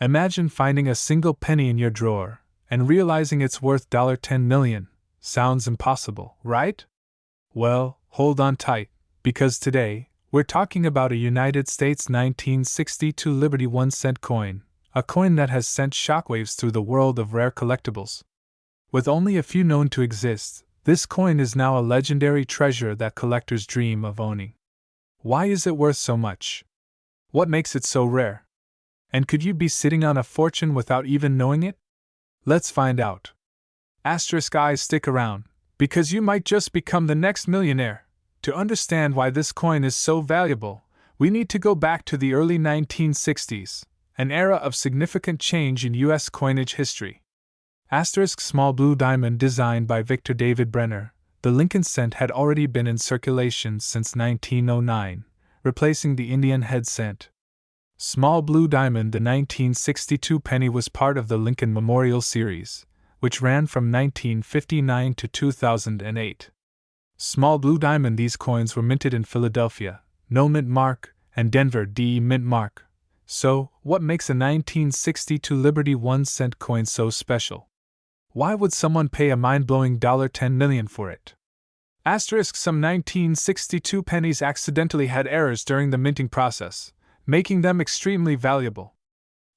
Imagine finding a single penny in your drawer and realizing it's worth $10 million. Sounds impossible, right? Well, hold on tight, because today, we're talking about a United States 1962 Liberty 1-cent coin, a coin that has sent shockwaves through the world of rare collectibles. With only a few known to exist, this coin is now a legendary treasure that collectors dream of owning. Why is it worth so much? What makes it so rare? And could you be sitting on a fortune without even knowing it? Let's find out. Asterisk eyes, stick around, because you might just become the next millionaire. To understand why this coin is so valuable, we need to go back to the early 1960s, an era of significant change in U.S. coinage history. Asterisk small blue diamond designed by Victor David Brenner, the Lincoln cent had already been in circulation since 1909, replacing the Indian head cent. Small blue diamond, the 1962 penny, was part of the Lincoln Memorial Series, which ran from 1959 to 2008. Small blue diamond, these coins were minted in Philadelphia, no mint mark, and Denver, DE mint mark. So, what makes a 1962 Liberty 1-cent coin so special? Why would someone pay a mind-blowing $10 million for it? Asterisk some 1962 pennies accidentally had errors during the minting process, making them extremely valuable.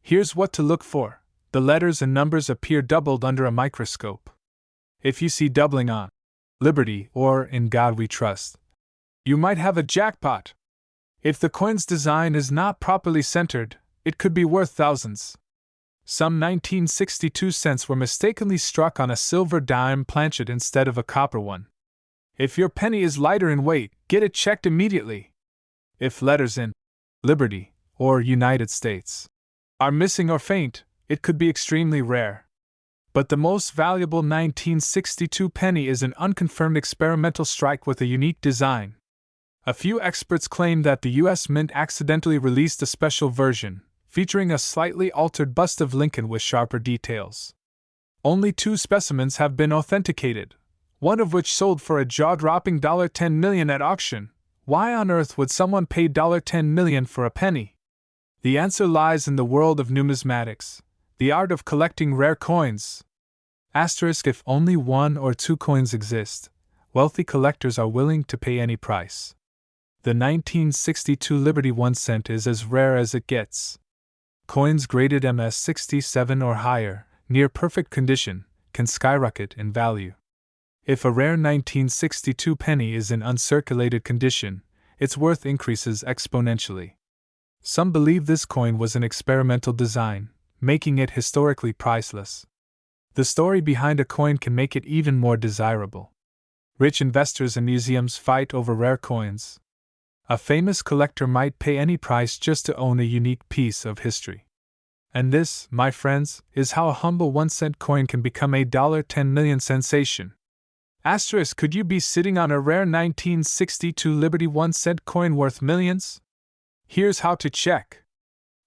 Here's what to look for. The letters and numbers appear doubled under a microscope. If you see doubling on Liberty or In God We Trust, you might have a jackpot. If the coin's design is not properly centered, it could be worth thousands. Some 1962 cents were mistakenly struck on a silver dime planchet instead of a copper one. If your penny is lighter in weight, get it checked immediately. If letters in Liberty or United States are missing or faint, it could be extremely rare. But the most valuable 1962 penny is an unconfirmed experimental strike with a unique design. A few experts claim that the U.S. Mint accidentally released a special version, featuring a slightly altered bust of Lincoln with sharper details. Only 2 specimens have been authenticated, one of which sold for a jaw-dropping $10 million at auction. Why on earth would someone pay $10 million for a penny? The answer lies in the world of numismatics, the art of collecting rare coins. Asterisk if only 1 or 2 coins exist, wealthy collectors are willing to pay any price. The 1962 Liberty 1-cent is as rare as it gets. Coins graded MS-67 or higher, near perfect condition, can skyrocket in value. If a rare 1962 penny is in uncirculated condition, its worth increases exponentially. Some believe this coin was an experimental design, making it historically priceless. The story behind a coin can make it even more desirable. Rich investors and museums fight over rare coins. A famous collector might pay any price just to own a unique piece of history. And this, my friends, is how a humble 1-cent coin can become a $10 million sensation. Asterisk could you be sitting on a rare 1962 Liberty 1-cent coin worth millions? Here's how to check.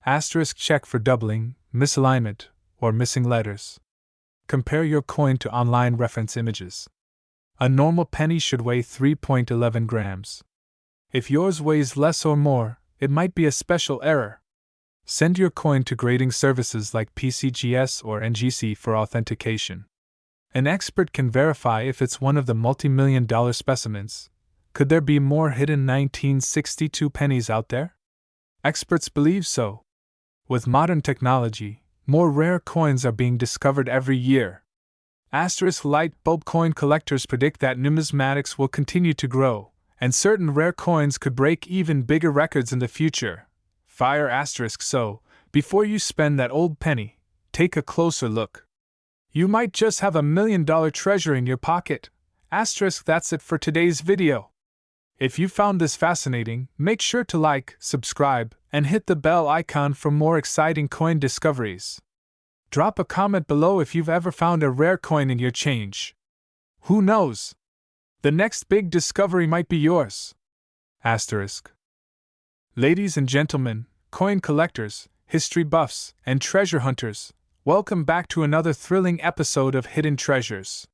Asterisk check for doubling, misalignment, or missing letters. Compare your coin to online reference images. A normal penny should weigh 3.11 grams. If yours weighs less or more, it might be a special error. Send your coin to grading services like PCGS or NGC for authentication. An expert can verify if it's one of the multi-million-dollar specimens. Could there be more hidden 1962 pennies out there? Experts believe so. With modern technology, more rare coins are being discovered every year. Asterisk light bulb coin collectors predict that numismatics will continue to grow, and certain rare coins could break even bigger records in the future. Fire asterisk so, before you spend that old penny, take a closer look. You might just have $1 million treasure in your pocket. Asterisk that's it for today's video. If you found this fascinating, make sure to like, subscribe, and hit the bell icon for more exciting coin discoveries. Drop a comment below if you've ever found a rare coin in your change. Who knows? The next big discovery might be yours. Asterisk. Ladies and gentlemen, coin collectors, history buffs, and treasure hunters, welcome back to another thrilling episode of Hidden Treasures.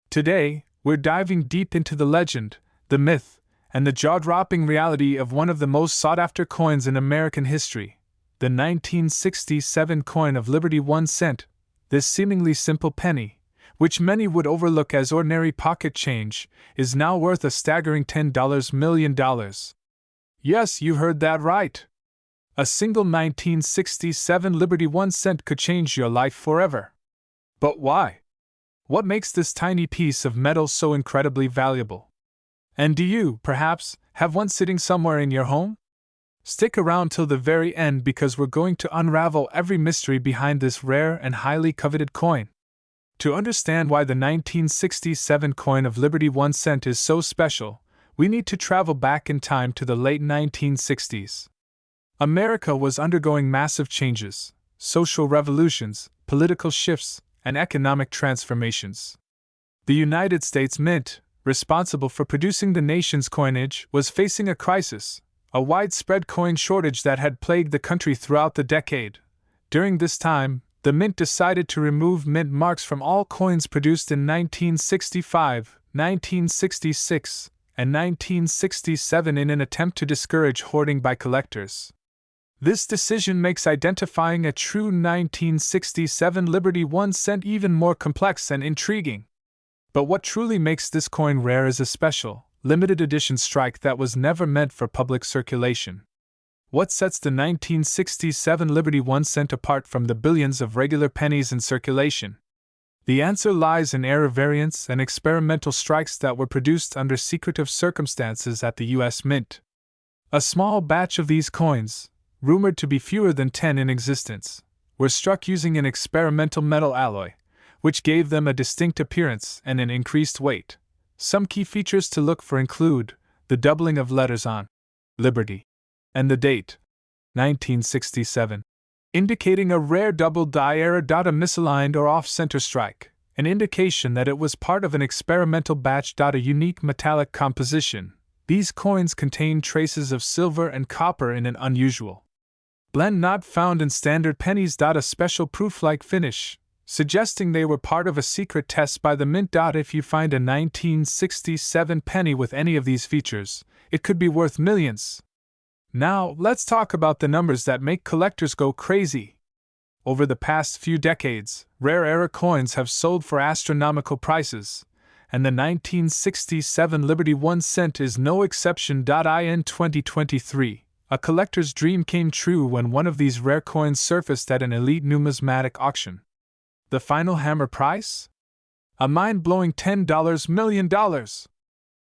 Today, we're diving deep into the legend, the myth, and the jaw-dropping reality of one of the most sought-after coins in American history, the 1967 coin of Liberty 1 cent, this seemingly simple penny, which many would overlook as ordinary pocket change, is now worth a staggering $10 million. Yes, you heard that right. A single 1967 Liberty 1 cent could change your life forever. But why? What makes this tiny piece of metal so incredibly valuable? And do you, perhaps, have one sitting somewhere in your home? Stick around till the very end because we're going to unravel every mystery behind this rare and highly coveted coin. To understand why the 1967 coin of Liberty 1 cent is so special, we need to travel back in time to the late 1960s. America was undergoing massive changes, social revolutions, political shifts, and economic transformations. The United States Mint, responsible for producing the nation's coinage, was facing a crisis, a widespread coin shortage that had plagued the country throughout the decade. During this time, the Mint decided to remove mint marks from all coins produced in 1965, 1966, and 1967 in an attempt to discourage hoarding by collectors. This decision makes identifying a true 1967 Liberty 1 cent even more complex and intriguing. But what truly makes this coin rare is a special, limited edition strike that was never meant for public circulation. What sets the 1967 Liberty 1 cent apart from the billions of regular pennies in circulation? The answer lies in error variants and experimental strikes that were produced under secretive circumstances at the U.S. Mint. A small batch of these coins, rumored to be fewer than 10 in existence, were struck using an experimental metal alloy, which gave them a distinct appearance and an increased weight. Some key features to look for include the doubling of letters on Liberty and the date, 1967, indicating a rare double die error. A misaligned or off-center strike, an indication that it was part of an experimental batch. A unique metallic composition. These coins contain traces of silver and copper in an unusual blend not found in standard pennies. A special proof-like finish, suggesting they were part of a secret test by the Mint. If you find a 1967 penny with any of these features, it could be worth millions. Now, let's talk about the numbers that make collectors go crazy. Over the past few decades, rare era coins have sold for astronomical prices, and the 1967 Liberty 1 cent is no exception. In 2023, a collector's dream came true when one of these rare coins surfaced at an elite numismatic auction. The final hammer price? A mind-blowing $10 million.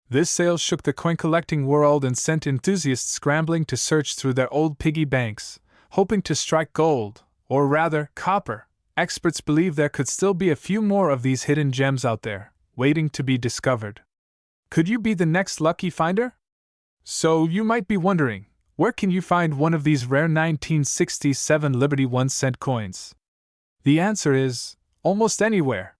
This sale shook the coin-collecting world and sent enthusiasts scrambling to search through their old piggy banks, hoping to strike gold, or rather, copper. Experts believe there could still be a few more of these hidden gems out there, waiting to be discovered. Could you be the next lucky finder? So you might be wondering, where can you find one of these rare 1967 Liberty 1 cent coins? The answer is, almost anywhere.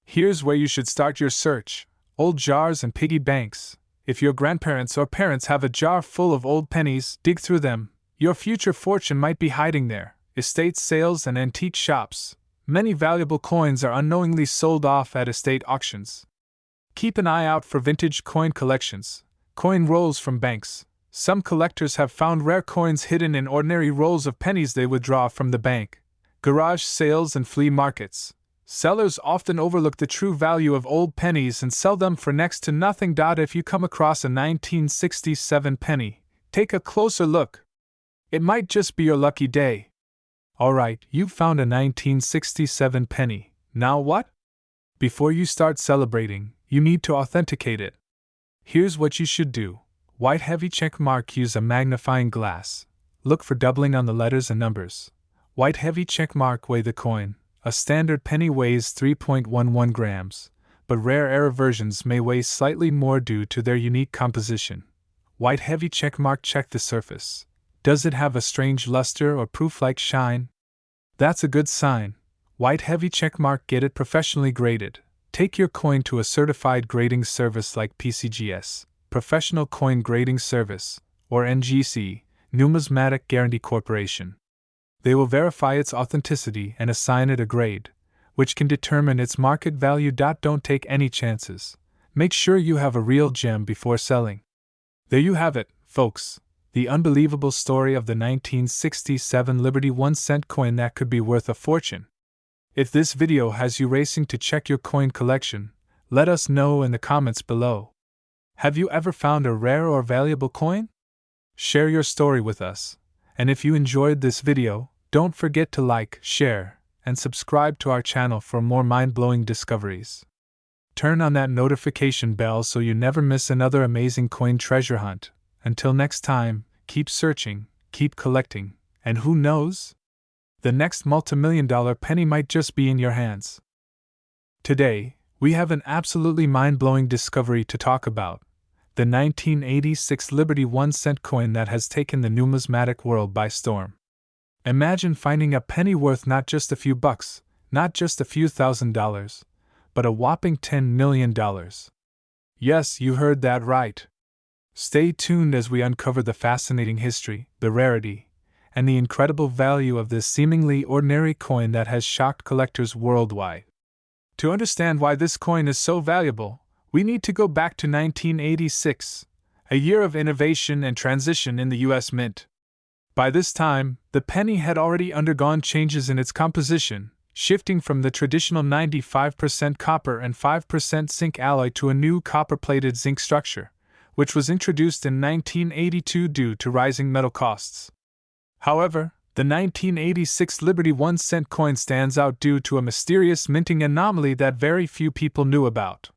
Here's where you should start your search: old jars and piggy banks. If your grandparents or parents have a jar full of old pennies, dig through them. Your future fortune might be hiding there. Estate sales and antique shops. Many valuable coins are unknowingly sold off at estate auctions. Keep an eye out for vintage coin collections, coin rolls from banks. Some collectors have found rare coins hidden in ordinary rolls of pennies they withdraw from the bank. Garage sales and flea markets. Sellers often overlook the true value of old pennies and sell them for next to nothing. If you come across a 1967 penny, take a closer look. It might just be your lucky day. Alright, you've found a 1967 penny. Now what? Before you start celebrating, you need to authenticate it. Here's what you should do. White heavy check mark. Use a magnifying glass. Look for doubling on the letters and numbers. White heavy check mark. Weigh the coin. A standard penny weighs 3.11 grams, but rare era versions may weigh slightly more due to their unique composition. White heavy check mark. Check the surface. Does it have a strange luster or proof-like shine? That's a good sign. White heavy check mark. Get it professionally graded. Take your coin to a certified grading service like PCGS, Professional Coin Grading Service, or NGC, Numismatic Guarantee Corporation. They will verify its authenticity and assign it a grade, which can determine its market value. Don't take any chances. Make sure you have a real gem before selling. There you have it, folks. the unbelievable story of the 1967 Liberty 1-cent coin that could be worth a fortune. If this video has you racing to check your coin collection, let us know in the comments below. Have you ever found a rare or valuable coin? Share your story with us, and if you enjoyed this video, don't forget to like, share, and subscribe to our channel for more mind-blowing discoveries. Turn on that notification bell so you never miss another amazing coin treasure hunt. Until next time, keep searching, keep collecting, and who knows? The next multimillion-dollar penny might just be in your hands. Today, we have an absolutely mind-blowing discovery to talk about: the 1986 Liberty 1-cent coin that has taken the numismatic world by storm. Imagine finding a penny worth not just a few bucks, not just a few $1,000s, but a whopping $10 million. Yes, you heard that right. Stay tuned as we uncover the fascinating history, the rarity, and the incredible value of this seemingly ordinary coin that has shocked collectors worldwide. To understand why this coin is so valuable, we need to go back to 1986, a year of innovation and transition in the U.S. Mint. By this time, the penny had already undergone changes in its composition, shifting from the traditional 95% copper and 5% zinc alloy to a new copper-plated zinc structure, which was introduced in 1982 due to rising metal costs. However, the 1986 Liberty 1-cent coin stands out due to a mysterious minting anomaly that very few people knew about.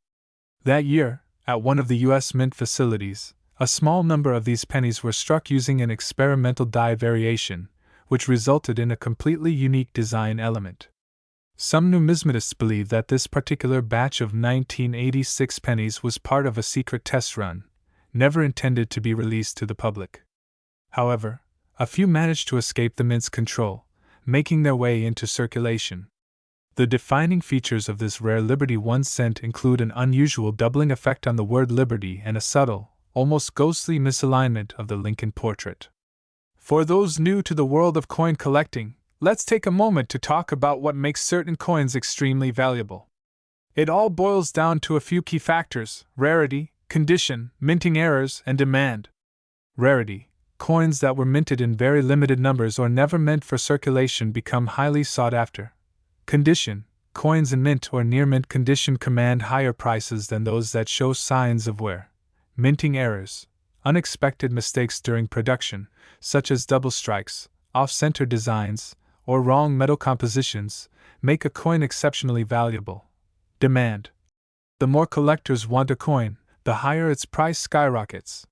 That year, at one of the U.S. Mint facilities, a small number of these pennies were struck using an experimental die variation, which resulted in a completely unique design element. Some numismatists believe that this particular batch of 1986 pennies was part of a secret test run, never intended to be released to the public. However, a few managed to escape the Mint's control, making their way into circulation. The defining features of this rare Liberty 1-cent include an unusual doubling effect on the word Liberty and a subtle, almost ghostly misalignment of the Lincoln portrait. For those new to the world of coin collecting, let's take a moment to talk about what makes certain coins extremely valuable. It all boils down to a few key factors: rarity, condition, minting errors, and demand. Rarity: coins that were minted in very limited numbers or never meant for circulation become highly sought after. Condition: coins in mint or near mint condition command higher prices than those that show signs of wear. Minting errors: unexpected mistakes during production, such as double strikes, off-center designs, or wrong metal compositions, make a coin exceptionally valuable. Demand: the more collectors want a coin, the higher its price skyrockets.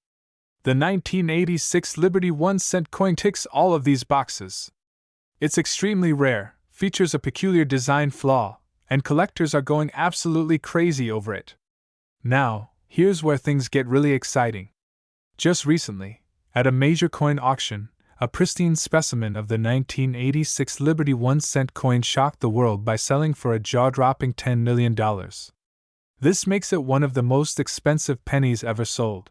The 1986 Liberty 1-cent coin ticks all of these boxes. It's extremely rare, features a peculiar design flaw, and collectors are going absolutely crazy over it. Now, here's where things get really exciting. Just recently, at a major coin auction, a pristine specimen of the 1986 Liberty 1-cent coin shocked the world by selling for a jaw-dropping $10 million. This makes it one of the most expensive pennies ever sold.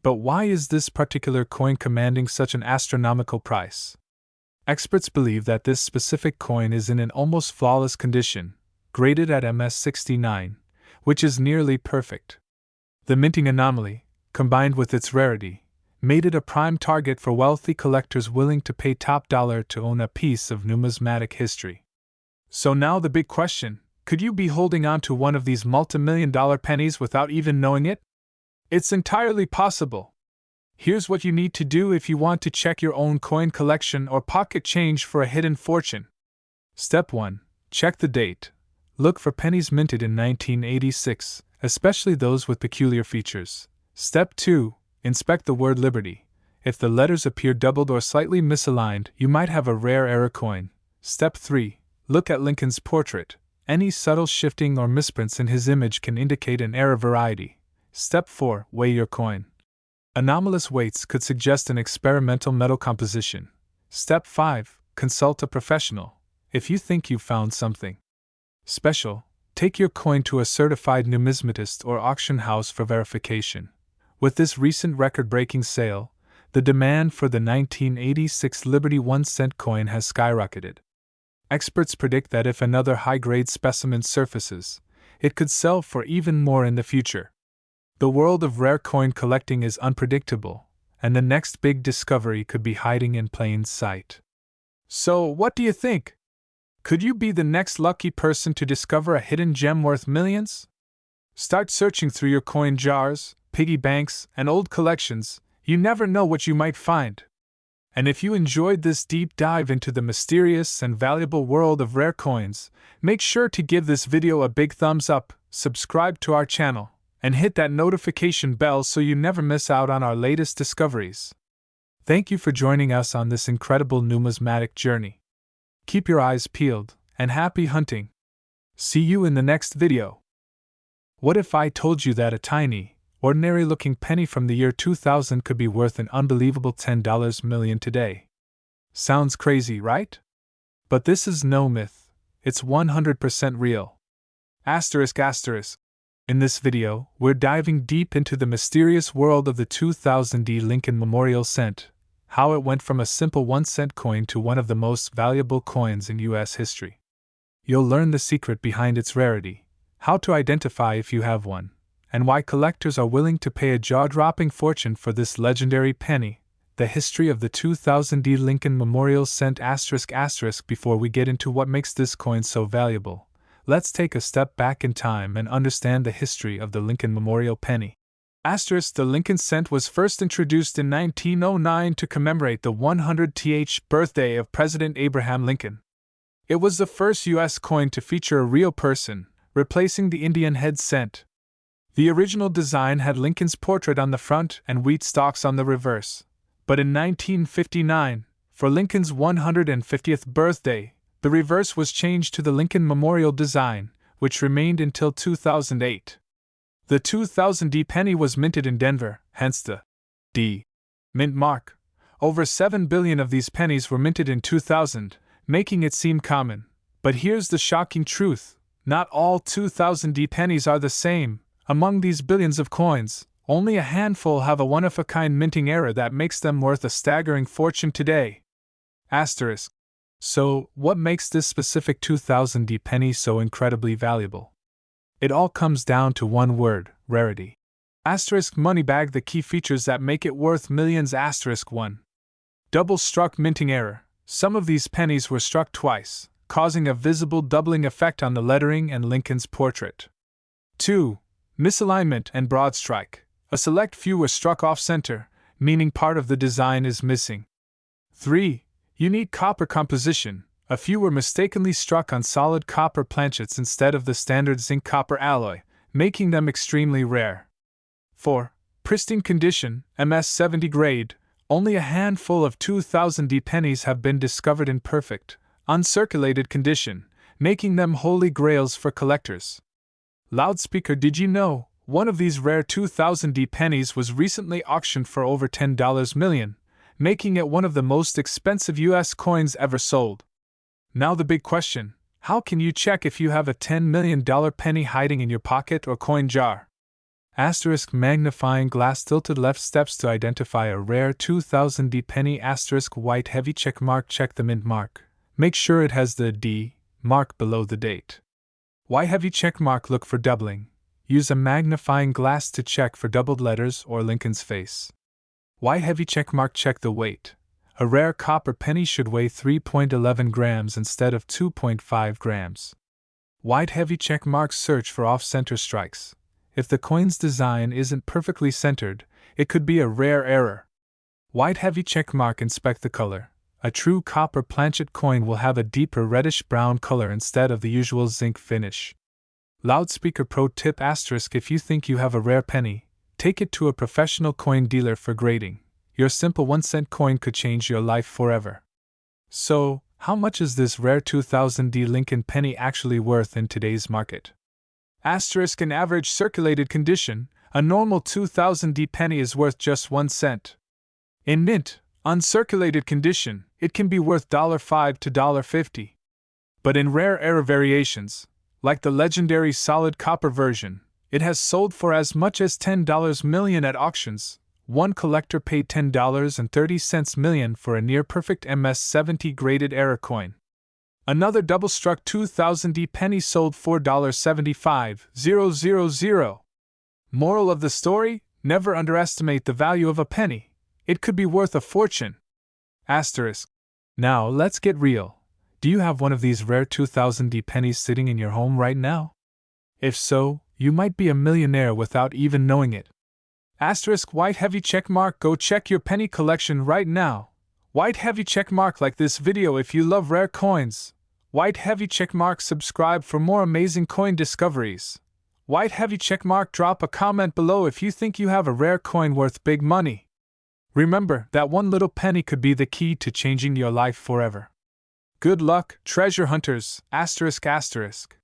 But why is this particular coin commanding such an astronomical price? Experts believe that this specific coin is in an almost flawless condition, graded at MS69, which is nearly perfect. The minting anomaly, combined with its rarity, made it a prime target for wealthy collectors willing to pay top dollar to own a piece of numismatic history. So now the big question: could you be holding on to one of these multimillion-dollar pennies without even knowing it? It's entirely possible. Here's what you need to do if you want to check your own coin collection or pocket change for a hidden fortune. Step 1. Check the date. Look for pennies minted in 1986, especially those with peculiar features. Step 2. Inspect the word Liberty. If the letters appear doubled or slightly misaligned, you might have a rare error coin. Step 3. Look at Lincoln's portrait. Any subtle shifting or misprints in his image can indicate an error variety. Step 4. Weigh your coin. Anomalous weights could suggest an experimental metal composition. Step 5. Consult a professional. If you think you've found something special, take your coin to a certified numismatist or auction house for verification. With this recent record-breaking sale, the demand for the 1986 Liberty 1-cent coin has skyrocketed. Experts predict that if another high-grade specimen surfaces, it could sell for even more in the future. The world of rare coin collecting is unpredictable, and the next big discovery could be hiding in plain sight. So, what do you think? Could you be the next lucky person to discover a hidden gem worth millions? Start searching through your coin jars, piggy banks, and old collections. You never know what you might find. And if you enjoyed this deep dive into the mysterious and valuable world of rare coins, make sure to give this video a big thumbs up, subscribe to our channel, and hit that notification bell so you never miss out on our latest discoveries. Thank you for joining us on this incredible numismatic journey. Keep your eyes peeled, and happy hunting! See you in the next video. What if I told you that a tiny, ordinary-looking penny from the year 2000 could be worth an unbelievable $10 million today? Sounds crazy, right? But this is no myth. It's 100% real. Asterisk. In this video, we're diving deep into the mysterious world of the 2000 Lincoln Memorial Cent, how it went from a simple 1-cent coin to one of the most valuable coins in U.S. history. You'll learn the secret behind its rarity, how to identify if you have one, and why collectors are willing to pay a jaw-dropping fortune for this legendary penny, the history of the 2000 Lincoln Memorial Cent ***. Before we get into what makes this coin so valuable, let's take a step back in time and understand the history of the Lincoln Memorial Penny. The Lincoln Cent was first introduced in 1909 to commemorate the 100th birthday of President Abraham Lincoln. It was the first U.S. coin to feature a real person, replacing the Indian head cent. The original design had Lincoln's portrait on the front and wheat stalks on the reverse. But in 1959, for Lincoln's 150th birthday, the reverse was changed to the Lincoln Memorial design, which remained until 2008. The 2000 penny was minted in Denver, hence the D mint mark. Over 7 billion of these pennies were minted in 2000, making it seem common. But here's the shocking truth. Not all 2000 pennies are the same. Among these billions of coins, only a handful have a one-of-a-kind minting error that makes them worth a staggering fortune today. Asterisk. So, what makes this specific 2000 penny so incredibly valuable? It all comes down to one word: rarity. Asterisk moneybag. The key features that make it worth millions. Asterisk 1. Double-struck minting error. Some of these pennies were struck twice, causing a visible doubling effect on the lettering and Lincoln's portrait. 2. Misalignment and broad strike. A select few were struck off-center, meaning part of the design is missing. 3. Unique copper composition. A few were mistakenly struck on solid copper planchets instead of the standard zinc copper alloy, making them extremely rare. 4. Pristine condition, MS-70 grade. Only a handful of 2000 pennies have been discovered in perfect, uncirculated condition, making them holy grails for collectors. Loudspeaker. Did you know, one of these rare 2000 pennies was recently auctioned for over $10 million, making it one of the most expensive U.S. coins ever sold. Now the big question: how can you check if you have a $10 million penny hiding in your pocket or coin jar? Asterisk magnifying glass tilted left steps to identify a rare 2000 penny. Asterisk white heavy check mark. Check the mint mark. Make sure it has the D mark below the date. Why heavy check mark? Look for doubling. Use a magnifying glass to check for doubled letters or Lincoln's face. Why heavy check mark? Check the weight. A rare copper penny should weigh 3.11 grams instead of 2.5 grams. White heavy check marks. Search for off-center strikes. If the coin's design isn't perfectly centered, it could be a rare error. White heavy check mark. Inspect the color. A true copper planchet coin will have a deeper reddish-brown color instead of the usual zinc finish. Loudspeaker pro tip. Asterisk if you think you have a rare penny, take it to a professional coin dealer for grading. Your simple 1-cent coin could change your life forever. So, how much is this rare 2000 Lincoln penny actually worth in today's market? Asterisk in average circulated condition, a normal 2000 penny is worth just 1 cent. In mint, uncirculated condition, it can be worth $5 to $50. But in rare error variations, like the legendary solid copper version, it has sold for as much as $10 million at auctions. One collector paid $10.30 million for a near-perfect MS-70 graded error coin. Another double-struck 2000 penny sold $4.75,000. Moral of the story: never underestimate the value of a penny. It could be worth a fortune. Asterisk. Now, let's get real. Do you have one of these rare 2000D pennies sitting in your home right now? If so, you might be a millionaire without even knowing it. Asterisk white heavy checkmark. Go check your penny collection right now. White heavy checkmark. Like this video if you love rare coins. White heavy checkmark. Subscribe for more amazing coin discoveries. White heavy checkmark. Drop a comment below if you think you have a rare coin worth big money. Remember that one little penny could be the key to changing your life forever. Good luck, treasure hunters! Asterisk asterisk.